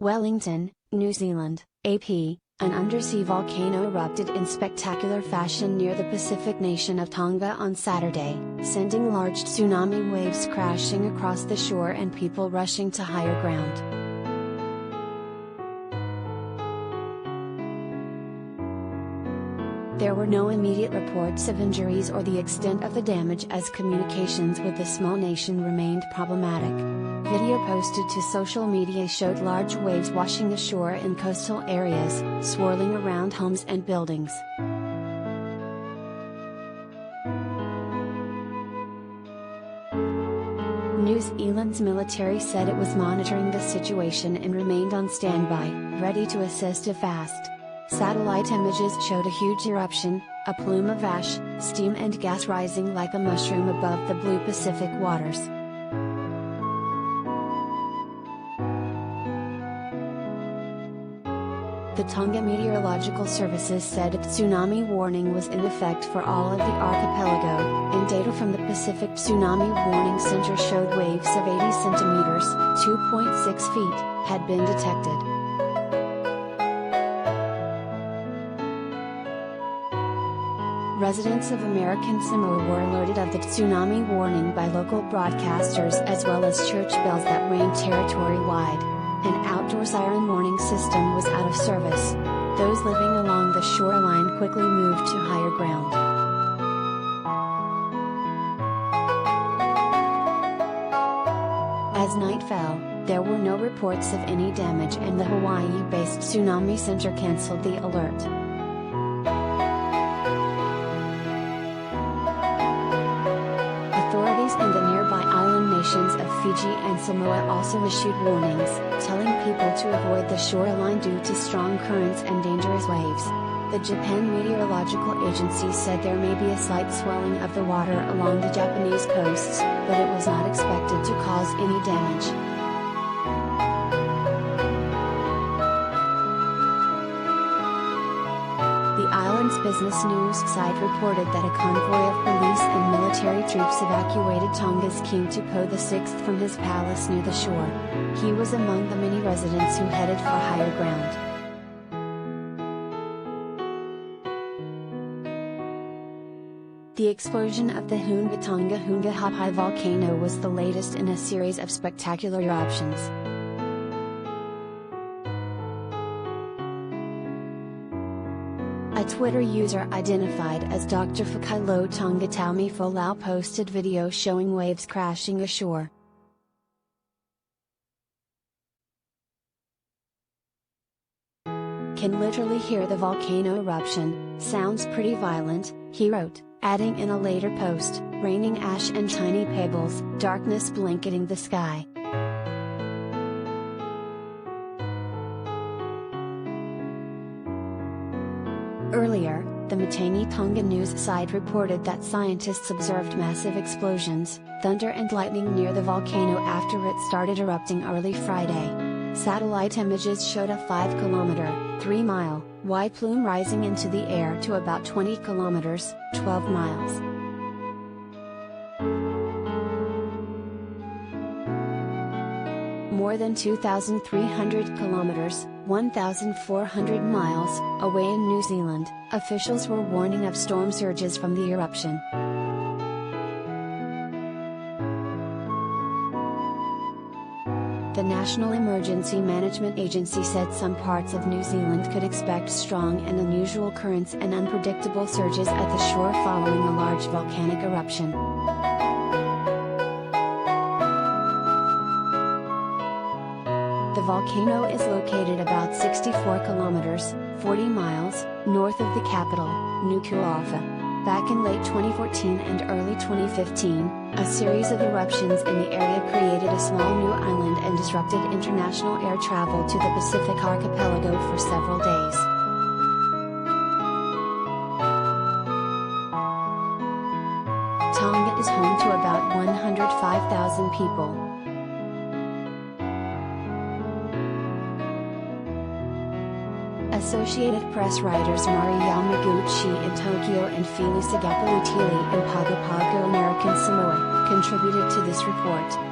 Wellington, New Zealand, AP, an undersea volcano erupted in spectacular fashion near the Pacific nation of Tonga on Saturday, sending large tsunami waves crashing across the shore and people rushing to higher ground. There were no immediate reports of injuries or the extent of the damage as communications with the small nation remained problematic. Video posted to social media showed large waves washing ashore in coastal areas, swirling around homes and buildings. New Zealand's military said it was monitoring the situation and remained on standby, ready to assist if asked. Satellite images showed a huge eruption, a plume of ash, steam and gas rising like a mushroom above the blue Pacific waters. The Tonga Meteorological Services said a tsunami warning was in effect for all of the archipelago, and data from the Pacific Tsunami Warning Center showed waves of 80 centimeters, 2.6 feet, had been detected. Residents of American Samoa were alerted of the tsunami warning by local broadcasters as well as church bells that rang territory-wide. An outdoor siren warning system was out of service. Those living along the shoreline quickly moved to higher ground. As night fell, there were no reports of any damage and the Hawaii-based Tsunami Center canceled the alert. Authorities in the nearby island nations of Fiji and Samoa also issued warnings, telling people to avoid the shoreline due to strong currents and dangerous waves. The Japan Meteorological Agency said there may be a slight swelling of the water along the Japanese coasts, but it was not expected to cause any damage. The island's business news site reported that a convoy of police and military troops evacuated Tonga's King Tupou VI from his palace near the shore. He was among the many residents who headed for higher ground. The explosion of the Hunga Hapai volcano was the latest in a series of spectacular eruptions. A Twitter user identified as Dr. Whakailo Tonga Taumi Folau posted video showing waves crashing ashore. Can literally hear the volcano eruption, sounds pretty violent, he wrote, adding in a later post, raining ash and tiny pebbles, darkness blanketing the sky. Earlier, the Matani Tonga news site reported that scientists observed massive explosions, thunder and lightning near the volcano after it started erupting early Friday. Satellite images showed a 5-kilometer, 3-mile, wide plume rising into the air to about 20 kilometers, 12 miles. More than 2,300 kilometers, 1,400 miles, away in New Zealand, officials were warning of storm surges from the eruption. The National Emergency Management Agency said some parts of New Zealand could expect strong and unusual currents and unpredictable surges at the shore following a large volcanic eruption. The volcano is located about 64 kilometers, 40 miles, north of the capital, Nuku'alofa. Back in late 2014 and early 2015, a series of eruptions in the area created a small new island and disrupted international air travel to the Pacific archipelago for several days. Tonga is home to about 105,000 people. Associated Press writers Mari Yamaguchi in Tokyo and Felisa Gapalutili in Pago Pago, American Samoa, contributed to this report.